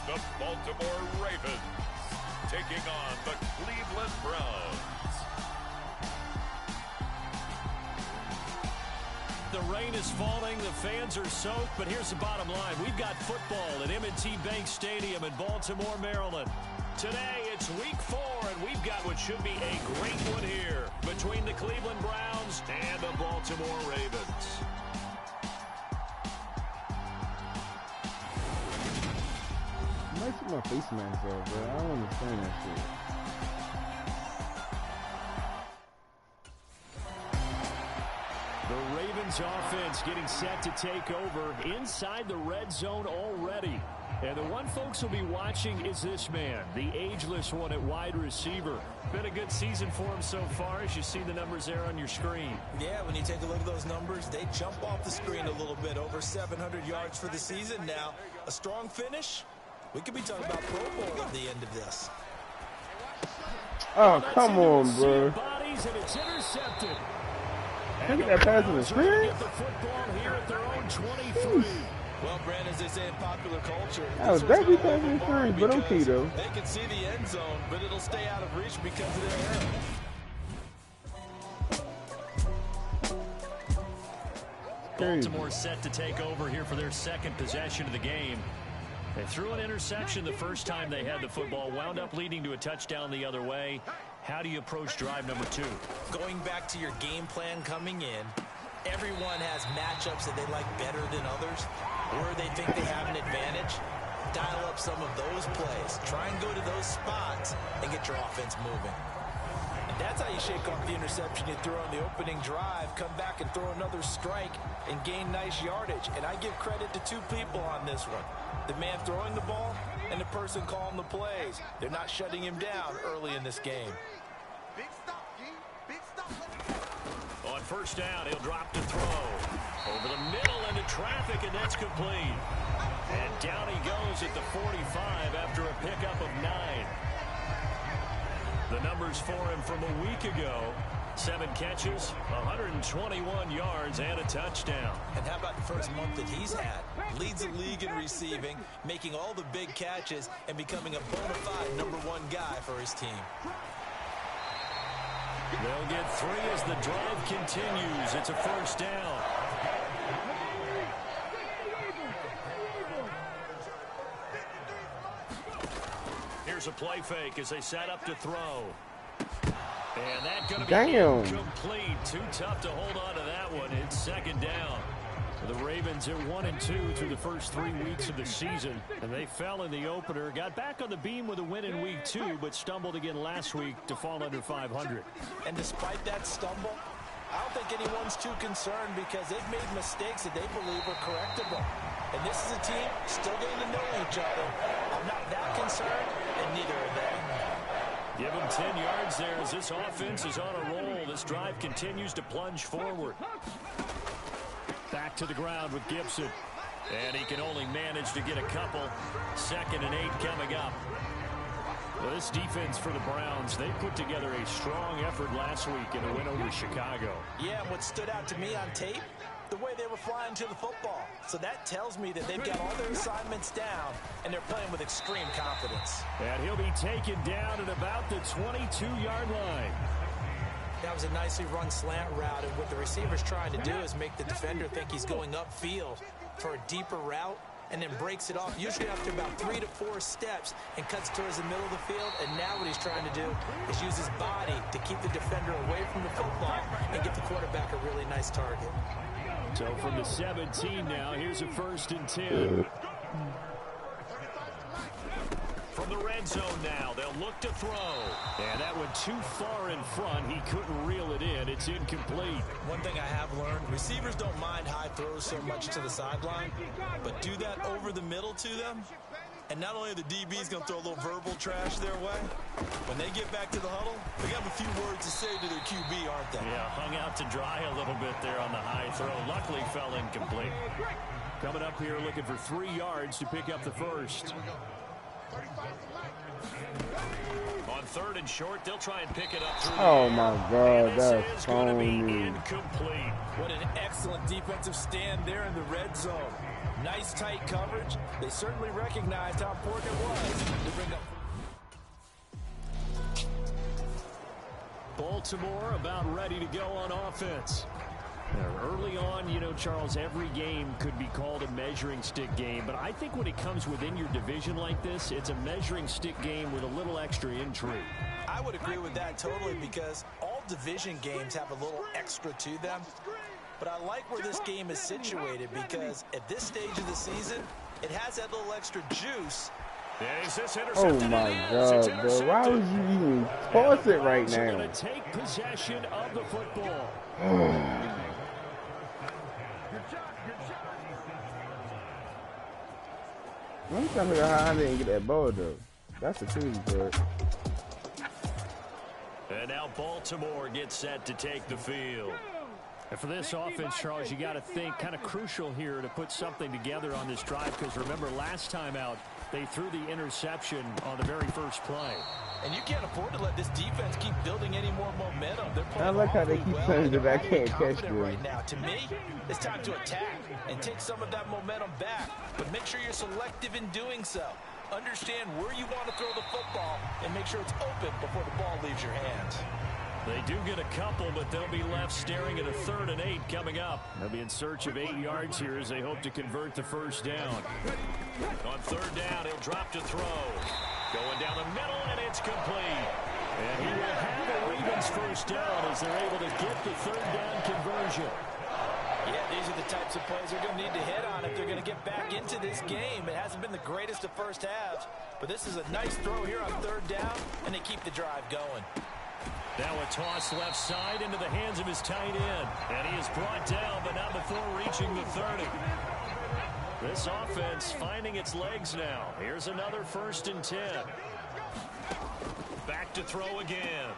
the Baltimore Ravens, taking on the Cleveland Browns. The rain is falling, the fans are soaked, but here's the bottom line. We've got football at M&T Bank Stadium in Baltimore, Maryland. Today, it's week 4, and we've got what should be a great one here between the Cleveland Browns and the Baltimore Ravens. I might put my face mask up, but I don't understand that shit. The Ravens offense getting set to take over inside the red zone already. And the one folks will be watching is this man, the ageless one at wide receiver. Been a good season for him so far, as you see the numbers there on your screen. Yeah, when you take a look at those numbers, they jump off the screen a little bit. Over 700 yards for the season now. A strong finish. We could be talking about Pro Bowl at the end of this. Oh, come on, bro. Bodies and it's intercepted. Look at that pass in the screen. Get the football here at their own 23. Well, Brand, as they say in popular culture, that was definitely passing the screen, but okay, though. They can see the end zone, but it'll stay out of reach because of their error. Baltimore set to take over here for their second possession of the game. They threw an interception the first time they had the football, wound up leading to a touchdown the other way. How do you approach drive number 2? Going back to your game plan coming in, everyone has matchups that they like better than others, where they think they have an advantage. Dial up some of those plays. Try and go to those spots and get your offense moving. And that's how you shake off the interception you throw on the opening drive, come back and throw another strike and gain nice yardage. And I give credit to two people on this one. The man throwing the ball and the person calling the plays. They're not shutting him down early in this game. Big stop, G. Big stop. On first down, he'll drop to throw. Over the middle into traffic, and that's complete. And down he goes at the 45 after a pickup of 9. The numbers for him from a week ago: 7 catches, 121 yards, and a touchdown. And how about the first month that he's had? Leads the league in receiving, making all the big catches, and becoming a bona fide #1 guy for his team. They'll get 3 as the drive continues. It's a first down. Here's a play fake as they set up to throw. And that going to be incomplete. Too tough to hold on to that one. It's second down. The Ravens at 1-2 through the first 3 weeks of the season, and they fell in the opener. Got back on the beam with a win in week 2, but stumbled again last week to fall under 500. And despite that stumble, I don't think anyone's too concerned because they've made mistakes that they believe are correctable. And this is a team still getting to know each other. I'm not that concerned, and neither are they. Give him 10 yards there as this offense is on a roll. This drive continues to plunge forward. Back to the ground with Gibson. And he can only manage to get a couple. 2nd and 8 coming up. Well, this defense for the Browns, they put together a strong effort last week in a win over Chicago. Yeah, and what stood out to me on tape, the way they were flying to the football. So that tells me that they've got all their assignments down, and they're playing with extreme confidence. And he'll be taken down at about the 22-yard line. That was a nicely run slant route, and what the receiver's trying to do is make the defender think he's going upfield for a deeper route, and then breaks it off, usually after about 3 to 4 steps, and cuts towards the middle of the field. And now what he's trying to do is use his body to keep the defender away from the football and get the quarterback a really nice target. So from the 17 now, here's a 1st and 10. From the red zone now, they'll look to throw. And that went too far in front. He couldn't reel it in. It's incomplete. One thing I have learned, receivers don't mind high throws so much to the sideline, but do that over the middle to them, and not only are the DBs going to throw a little verbal trash their way, when they get back to the huddle, they got a few words to say to their QB, aren't they? Yeah, hung out to dry a little bit there on the high throw. Luckily fell incomplete. Coming up here looking for 3 yards to pick up the first. On 3rd and short, they'll try and pick it up. Oh my God, that's phony. incomplete. What an excellent defensive stand there in the red zone. Nice tight coverage. They certainly recognized how important it was to bring up. Baltimore about ready to go on offense. Early on, you know, Charles, every game could be called a measuring stick game, but I think when it comes within your division like this, it's a measuring stick game with a little extra intrigue. I would agree with that totally, because all division games have a little extra to them. But I like where this game is situated, because at this stage of the season, it has that little extra juice. Oh my God, bro! Why would you even toss it right now? Going to take possession of the football. I'm trying to figure out how I didn't get that ball though. That's the crazy part. And now Baltimore gets set to take the field. And for this offense, Charles, you got to think kind of crucial here to put something together on this drive, because remember last time out they threw the interception on the very first play. And you can't afford to let this defense keep building any more momentum. They're playing I like how they keep saying that I can't catch them. Right now, to me, it's time to attack and take some of that momentum back. But make sure you're selective in doing so. Understand where you want to throw the football and make sure it's open before the ball leaves your hands. They do get a couple, but they'll be left staring at a 3rd and 8 coming up. They'll be in search of 8 yards here as they hope to convert the first down. On 3rd down, he'll drop to throw. Going down the middle, and it's complete. And he will have a Ravens first down as they're able to get the 3rd down conversion. Yeah, these are the types of plays they're going to need to hit on if they're going to get back into this game. It hasn't been the greatest of first halves, but this is a nice throw here on 3rd down, and they keep the drive going. Now a toss left side into the hands of his tight end. And he is brought down, but not before reaching the 30. This offense finding its legs now. Here's another 1st and 10. Back to throw again.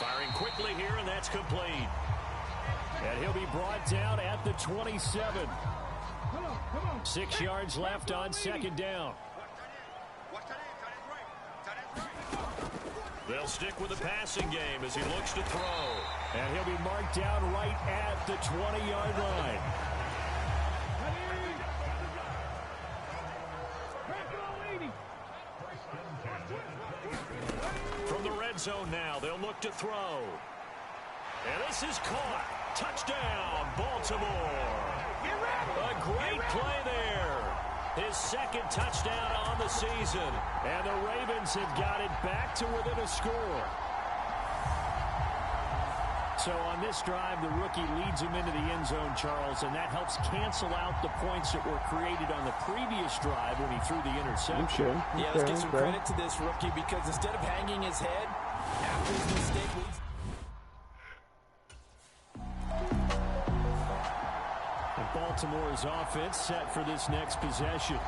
Firing quickly here, and that's complete. And he'll be brought down at the 27. 6 yards left on 2nd down. They'll stick with the passing game as he looks to throw. And he'll be marked down right at the 20-yard line. From the red zone now, they'll look to throw. And this is caught. Touchdown, Baltimore. A great play there. His 2nd touchdown on the season. And the Ravens have got it back to within a score. So on this drive, the rookie leads him into the end zone, Charles, and that helps cancel out the points that were created on the previous drive when he threw the interception. Yeah, let's give some credit to this rookie, because instead of hanging his head after his mistake leads. Baltimore's offense set for this next possession.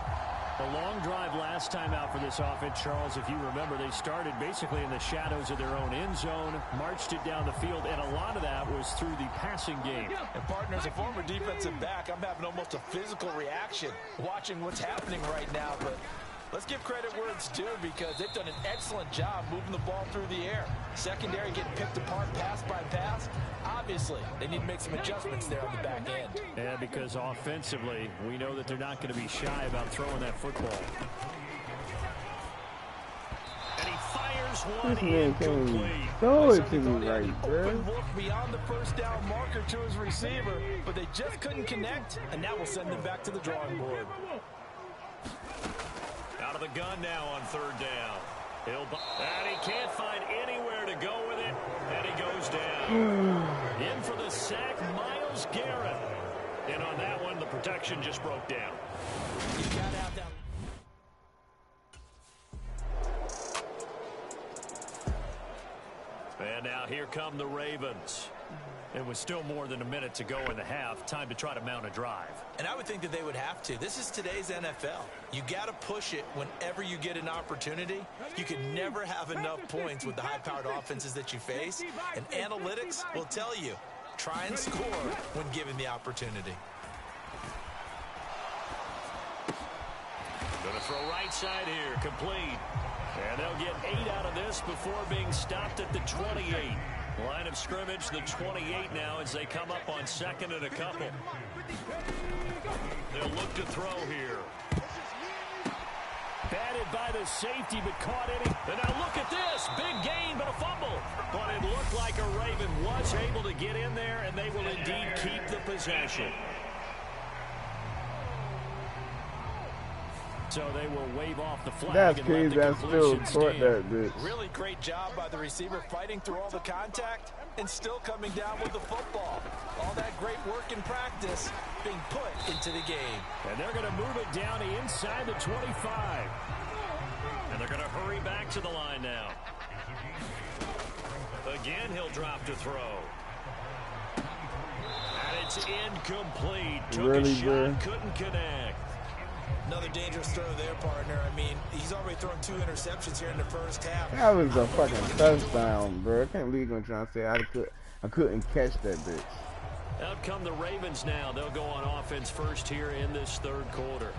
A long drive last time out for this offense, Charles. If you remember, they started basically in the shadows of their own end zone, marched it down the field, and a lot of that was through the passing game. And partner, as a former defensive back, I'm having almost a physical reaction watching what's happening right now. But let's give credit where it's due, because they've done an excellent job moving the ball through the air. Secondary getting picked apart pass by pass. Obviously, they need to make some adjustments there on the back end. Yeah, because offensively, we know that they're not going to be shy about throwing that football. And he fires one incomplete. Throw it to me right, bro. Open look beyond the first down marker to his receiver, but they just couldn't connect, and that will send them back to the drawing board. Out of the gun now on 3rd down. And he can't find anywhere to go with it, and he goes down. In for the sack, Myles Garrett. And on that one, the protection just broke down. You got out that. And now here come the Ravens. It was still more than a minute to go in the half. Time to try to mount a drive. And I would think that they would have to. This is today's NFL. You got to push it whenever you get an opportunity. You can never have enough points with the high-powered offenses that you face. And analytics will tell you, try and score when given the opportunity. Going to throw right side here, complete. And they'll get 8 out of this before being stopped at the 28. Line of scrimmage, the 28 now as they come up on second and a couple. They'll look to throw here. Batted by the safety, but caught in it. And now look at this. Big gain, but a fumble. But it looked like a Raven was able to get in there, and they will indeed keep the possession. So they will wave off the flag. That's and crazy. let the I still conclusion caught stand. that bitch. Really great job by the receiver fighting through all the contact and still coming down with the football. All that great work in practice being put into the game. And they're going to move it down inside the 25. And they're going to hurry back to the line now. Again, he'll drop to throw. And it's incomplete. Took Really, a shot, bro? couldn't connect. Another dangerous throw there, partner. I mean, he's already thrown 2 interceptions here in the first half. That was a fucking touchdown, bro. I can't believe I'm trying to say I couldn't catch that bitch. Out come the Ravens now. They'll go on offense first here in this third quarter.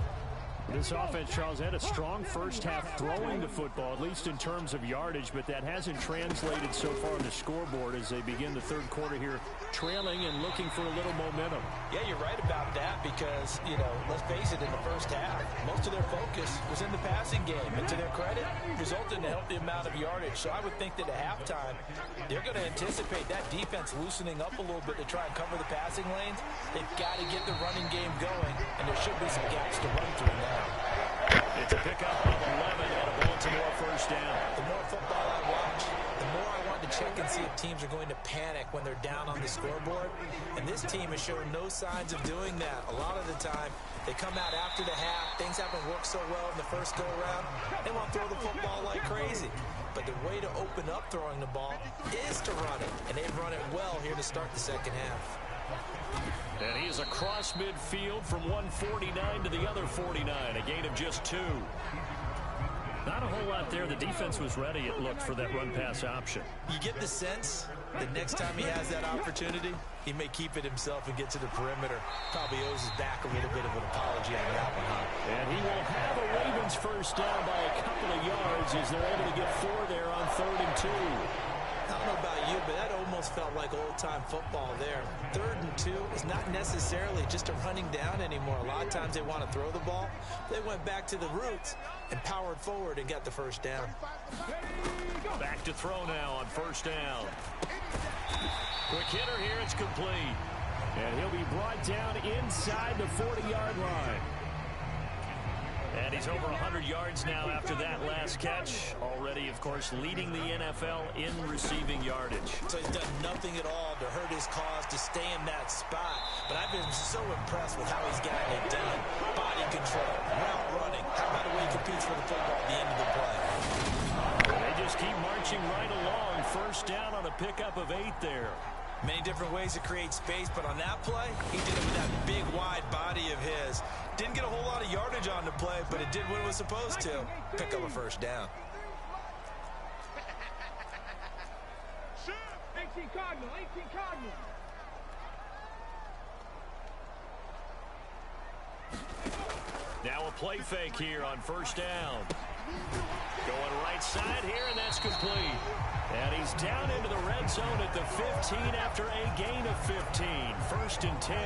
This offense, Charles, had a strong first half throwing the football, at least in terms of yardage, but that hasn't translated so far on the scoreboard as they begin the third quarter here, trailing and looking for a little momentum. Yeah, you're right about that because, you know, let's face it, in the first half, most of their focus was in the passing game. And to their credit, resulted in a healthy amount of yardage. So I would think that at halftime, they're going to anticipate that defense loosening up a little bit to try and cover the passing lanes. They've got to get the running game going, and there should be some gaps to run through now. It's a pickup of 11 and a Baltimore first down. The more football I watch, the more I want to check and see if teams are going to panic when they're down on the scoreboard. And this team has shown no signs of doing that. A lot of the time, they come out after the half. Things haven't worked so well in the first go-around. They want to throw the football like crazy. But the way to open up throwing the ball is to run it. And they've run it well here to start the second half. And he is across midfield from 149 to the other 49, a gain of just 2. Not a whole lot there. The defense was ready, it looked, for that run-pass option. You get the sense that next time he has that opportunity, he may keep it himself and get to the perimeter. Probably owes his back a little bit of an apology on that one, huh? And he will have a Ravens first down by a couple of yards as they're able to get 4 there on 3rd and 2. I don't know about you, but that almost felt like old-time football there. 3rd and 2 is not necessarily just a running down anymore. A lot of times they want to throw the ball. They went back to the roots and powered forward and got the first down. Back to throw now on first down. Quick hitter here, it's complete. And he'll be brought down inside the 40-yard line. And he's over 100 yards now after that last catch. Already, of course, leading the NFL in receiving yardage. So he's done nothing at all to hurt his cause to stay in that spot. But I've been so impressed with how he's gotten it done. Body control, route running. How about the way he competes for the football at the end of the play? They just keep marching right along. First down on a pickup of 8 there. Many different ways to create space, but on that play, he did it with that big, wide body of his. Didn't get a whole lot of yardage on the play, but it did what it was supposed to. Pick up a first down. 18 Cardinal, 18 Cardinal. Now a play fake here on first down. Going right side here, and that's complete. And he's down into the red zone at the 15 after a gain of 15. 1st and 10.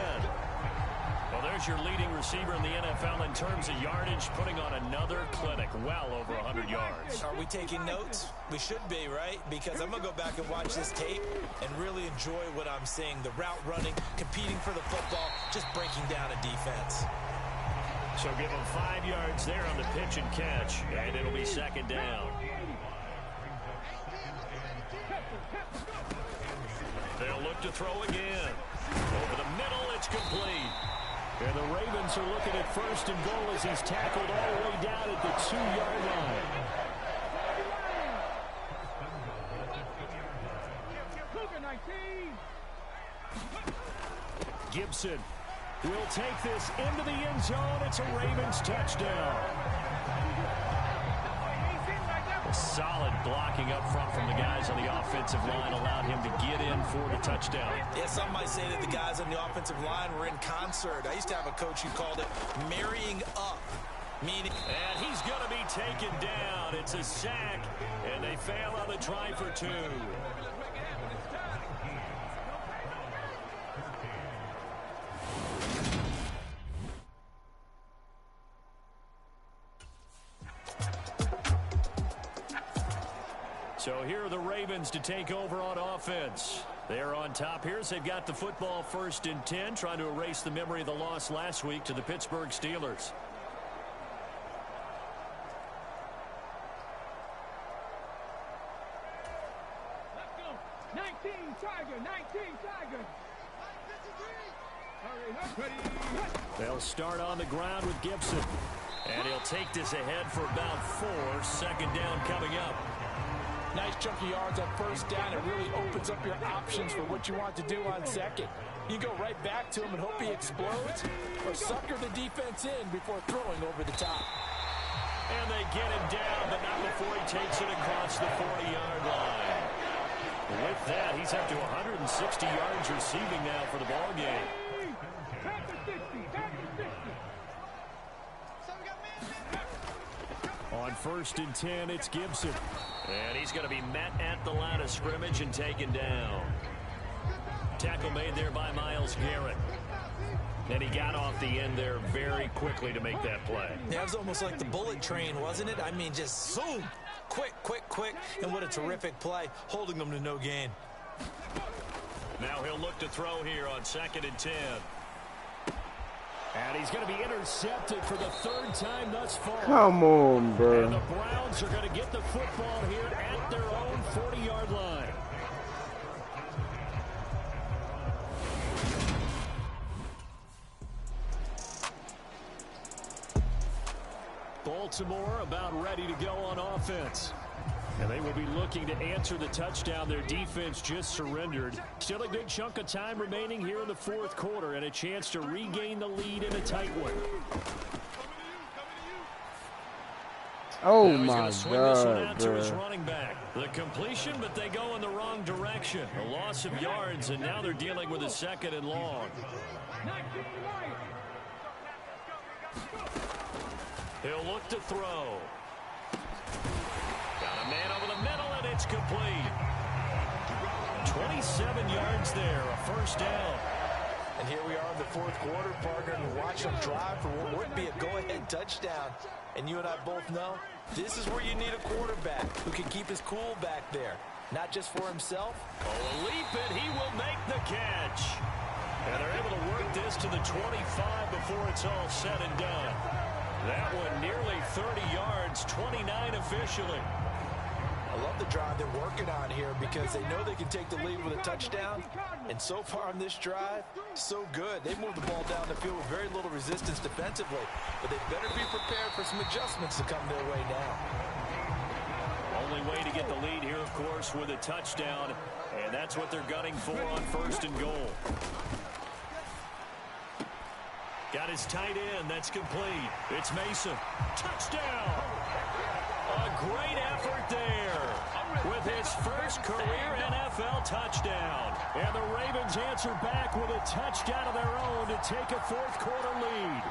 Well, there's your leading receiver in the NFL in terms of yardage, putting on another clinic, well over 100 yards. Are we taking notes? We should be, right? Because I'm going to go back and watch this tape and really enjoy what I'm seeing. The route running, competing for the football, just breaking down a defense. So give him 5 yards there on the pitch and catch, and it'll be 2nd down. They'll look to throw again. Over the middle, it's complete. And the Ravens are looking at 1st and goal as he's tackled all the way down at the 2-yard line. Gibson will take this into the end zone. It's a Ravens touchdown. A solid blocking up front from the guys on the offensive line allowed him to get in for the touchdown. Yeah, some might say that the guys on the offensive line were in concert. I used to have a coach who called it marrying up. Meaning, and he's going to be taken down. It's a sack, and they fail on the try for 2. So here are the Ravens to take over on offense. They're on top here as they've got the football 1st and 10, trying to erase the memory of the loss last week to the Pittsburgh Steelers. Let's go. 19 Tiger, 19 Tiger. They'll start on the ground with Gibson. And he'll take this ahead for about 4. 2nd down coming up. Nice chunk of yards on 1st down. It really opens up your options for what you want to do on 2nd. You go right back to him and hope he explodes, or sucker the defense in before throwing over the top. And they get him down, but not before he takes it across the 40-yard line. With that, he's up to 160 yards receiving now for the ball game. On 1st and 10, it's Gibson. And he's going to be met at the line of scrimmage and taken down. Tackle made there by Myles Garrett. And he got off the end there very quickly to make that play. Yeah, it was almost like the bullet train, wasn't it? I mean, just zoom. Quick, quick, quick. And what a terrific play, holding them to no gain. Now he'll look to throw here on 2nd and 10. And he's going to be intercepted for the 3rd time thus far. Come on, bro. And the Browns are going to get the football here at their own 40-yard line. Baltimore about ready to go on offense. And they will be looking to answer the touchdown their defense just surrendered. Still a good chunk of time remaining here in the 4th quarter and a chance to regain the lead in a tight one. Oh, now my swing this one out God, to his bro. running back. The completion, but they go in the wrong direction. A loss of yards, and now they're dealing with a 2nd and long. He'll look to throw. Got a man over the middle, and it's complete. 27 yards there, a 1st down. And here we are in the 4th quarter, partner, and watch them drive for what would be a go-ahead touchdown. And you and I both know this is where you need a quarterback who can keep his cool back there. Not just for himself. Oh, a leap, and he will make the catch. And they're able to work this to the 25 before it's all said and done. That one nearly 30 yards, 29 officially. I love the drive they're working on here because they know they can take the lead with a touchdown. And so far on this drive, so good. They moved the ball down the field with very little resistance defensively. But they better be prepared for some adjustments to come their way now. Only way to get the lead here, of course, with a touchdown. And that's what they're gunning for on 1st and goal. Got his tight end. That's complete. It's Mason. Touchdown! A great effort there with his first career NFL touchdown. And the Ravens answer back with a touchdown of their own to take a 4th quarter lead.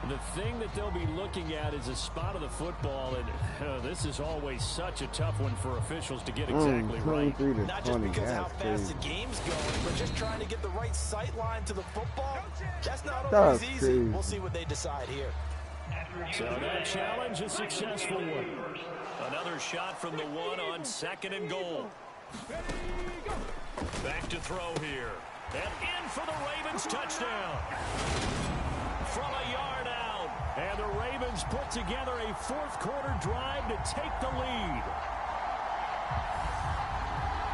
The thing that they'll be looking at is a spot of the football, and this is always such a tough one for officials to get exactly right. Not just because of how fast the game's going, but just trying to get the right sight line to the football. That's not always easy. We'll see what they decide here. So that challenge, a successful one. Another shot from the 1 on 2nd and goal. Back to throw here. And in for the Ravens touchdown. From a yard out. And the Ravens put together a 4th quarter drive to take the lead.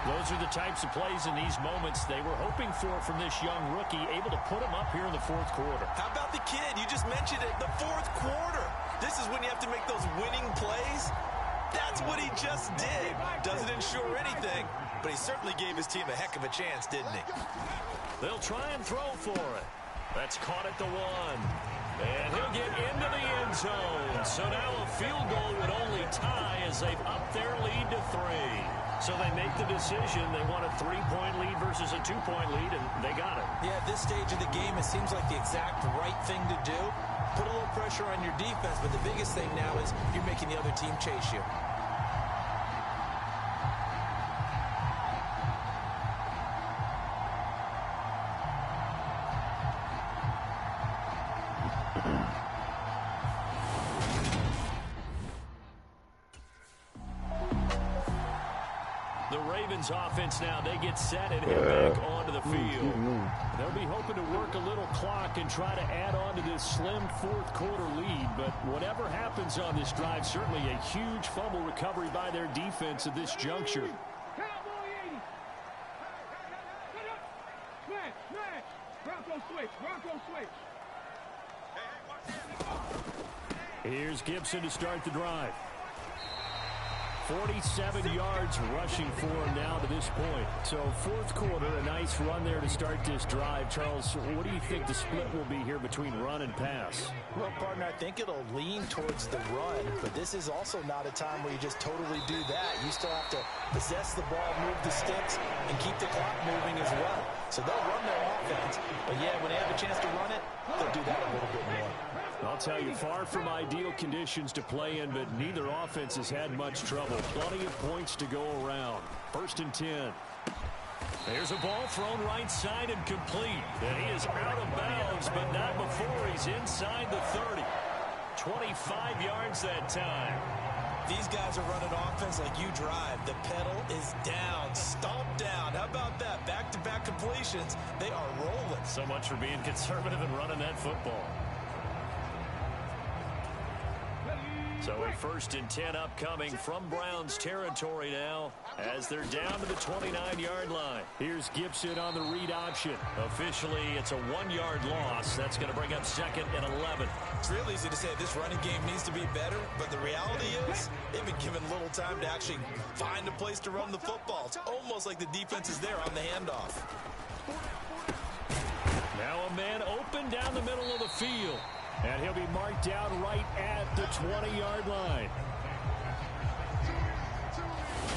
Those are the types of plays in these moments they were hoping for from this young rookie, able to put him up here in the 4th quarter. How about the kid? You just mentioned it, the 4th quarter. This is when you have to make those winning plays. That's what he just did. Doesn't ensure anything, but he certainly gave his team a heck of a chance, didn't he? They'll try and throw for it. That's caught at the 1. And he'll get into the end zone. So now a field goal would only tie as they've upped their lead to 3. So they make the decision. They want a 3-point lead versus a 2-point lead, and they got it. Yeah, at this stage of the game, it seems like the exact right thing to do. Put a little pressure on your defense, but the biggest thing now is you're making the other team chase you. Ravens offense now, they get set and head back onto the field. They'll be hoping to work a little clock and try to add on to this slim fourth quarter lead. But whatever happens on this drive, certainly a huge fumble recovery by their defense at this juncture. Bronco switch. Here's Gibson to start the drive. 47 yards rushing for him now to this point. So fourth quarter, a nice run there to start this drive. Charles, what do you think the split will be here between run and pass? Well, partner, I think it'll lean towards the run, but this is also not a time where you just totally do that. You still have to possess the ball, move the sticks, and keep the clock moving as well. So they'll run their offense, but yeah, when they have a chance to run it, they'll do that a little bit more. I'll tell you, far from ideal conditions to play in, but neither offense has had much trouble. Plenty of points to go around. 1st and 10. There's a ball thrown right side and complete. And he is out of bounds, but not before he's inside the 30. 25 yards that time. These guys are running offense like you drive. The pedal is down, stomped down. How about that? Back-to-back completions. They are rolling. So much for being conservative and running that football. So a 1st and 10 upcoming from Browns territory now as they're down to the 29-yard line. Here's Gibson on the read option. Officially, it's a 1-yard loss. That's going to bring up 2nd and 11. It's real easy to say this running game needs to be better, but the reality is they've been given little time to actually find a place to run the football. It's almost like the defense is there on the handoff. Now a man open down the middle of the field. And he'll be marked down right at the 20-yard line.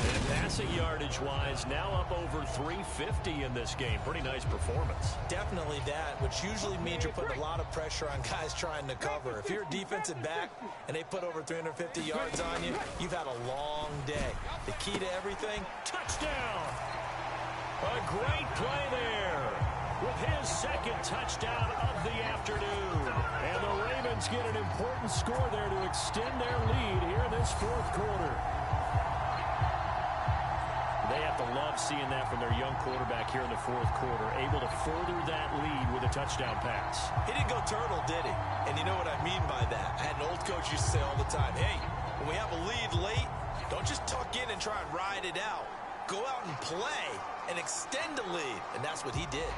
And passing yardage-wise, now up over 350 in this game. Pretty nice performance. Definitely that, which usually means you're putting a lot of pressure on guys trying to cover. If you're a defensive back and they put over 350 yards on you, you've had a long day. The key to everything, touchdown! A great play there with his 2nd touchdown of the afternoon. And the Ravens get an important score there to extend their lead here in this 4th quarter. They have to love seeing that from their young quarterback here in the 4th quarter, able to further that lead with a touchdown pass. He didn't go turtle, did he? And you know what I mean by that. I had an old coach used to say all the time, hey, when we have a lead late, don't just tuck in and try and ride it out. Go out and play and extend the lead. And that's what he did.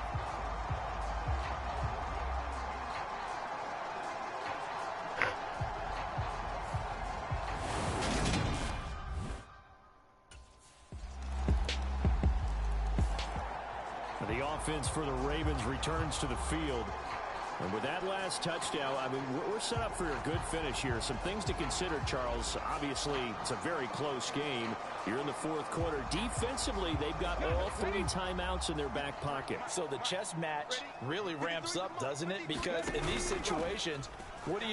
The offense for the Ravens returns to the field. And with that last touchdown, I mean, we're set up for a good finish here. Some things to consider, Charles. Obviously, it's a very close game. You're in the 4th quarter. Defensively, they've got all 3 timeouts in their back pocket. So the chess match really ramps up, doesn't it? Because in these situations, what do?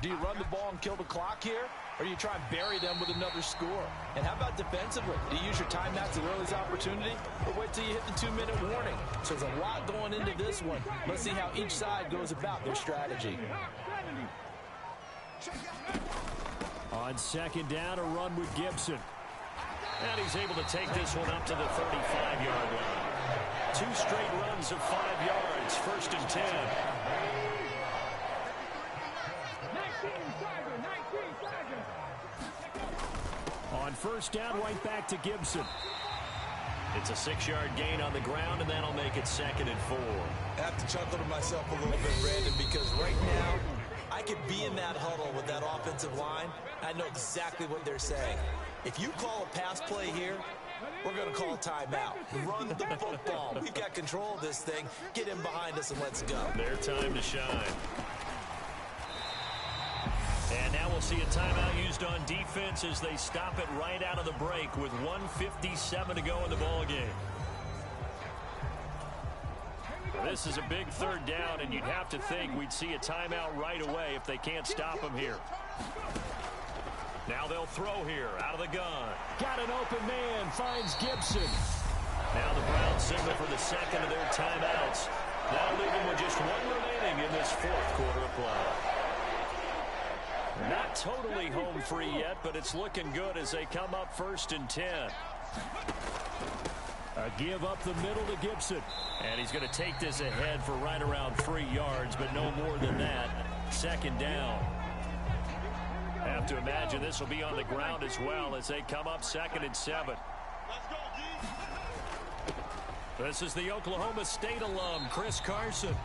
Do you run the ball and kill the clock here? Or you try and bury them with another score? And how about defensively? Do you use your timeouts at earliest opportunity? Or wait till you hit the 2-minute warning? So there's a lot going into this one. Let's see how each side goes about their strategy. On 2nd down, a run with Gibson. And he's able to take this one up to the 35-yard line. 2 straight runs of 5 yards. 1st and 10. On 1st down, right back to Gibson. It's a 6-yard gain on the ground, and that'll make it 2nd and 4. I have to chuckle to myself a little bit, Brandon, because right now, I could be in that huddle with that offensive line. I know exactly what they're saying. If you call a pass play here, we're going to call a timeout. Run the football. We've got control of this thing. Get in behind us and let's go. Their time to shine. And now we'll see a timeout used on defense as they stop it right out of the break with 1:57 to go in the ballgame. This is a big 3rd down, and you'd have to think we'd see a timeout right away if they can't stop him here. Now they'll throw here out of the gun. Got an open man, finds Gibson. Now the Browns signal for the 2nd of their timeouts. Now leaving with just 1 remaining in this 4th quarter of play. Not totally home free yet, but it's looking good as they come up 1st and 10. A give up the middle to Gibson. And he's going to take this ahead for right around 3 yards, but no more than that. Second down. Have to imagine this will be on the ground as well as they come up 2nd and 7. This is the Oklahoma State alum, Chris Carson.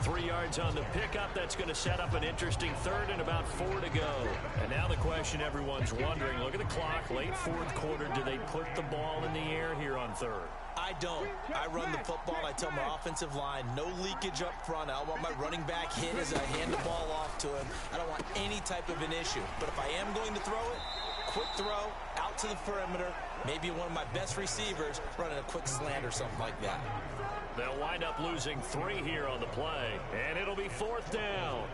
3 yards on the pickup. That's going to set up an interesting 3rd and about 4 to go. And now the question everyone's wondering, look at the clock, late 4th quarter. Do they put the ball in the air here on 3rd? I don't. I run the football, and I tell my offensive line, no leakage up front. I don't want my running back hit as I hand the ball off to him. I don't want any type of an issue. But if I am going to throw it, quick throw, out to the perimeter, maybe one of my best receivers running a quick slant or something like that. They'll wind up losing 3 here on the play, and it'll be 4th down.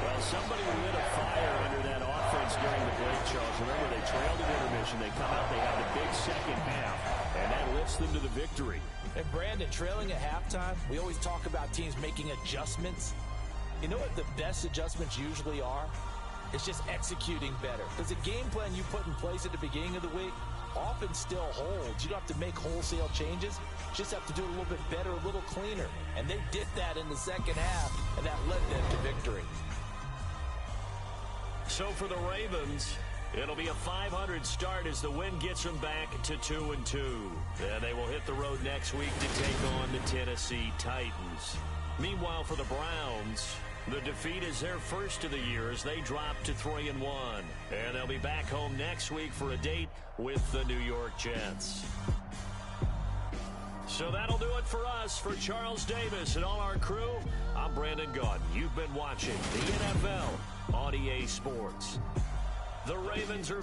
Well, somebody lit a fire under that offense during the break, Charles. Remember, they trailed at intermission. They come out, they have a big second half, and that lifts them to the victory. And Brandon, trailing at halftime, we always talk about teams making adjustments. You know what the best adjustments usually are? It's just executing better. Because the game plan you put in place at the beginning of the week often still holds. You don't have to make wholesale changes. You just have to do it a little bit better, a little cleaner. And they did that in the second half, and that led them to victory. So for the Ravens, it'll be a 500 start as the win gets them back to 2-2. Then they will hit the road next week to take on the Tennessee Titans. Meanwhile, for the Browns, the defeat is their first of the year as they drop to 3-1. And they'll be back home next week for a date with the New York Jets. So that'll do it for us. For Charles Davis and all our crew, I'm Brandon Gaudin. You've been watching the NFL on EA Sports. The Ravens are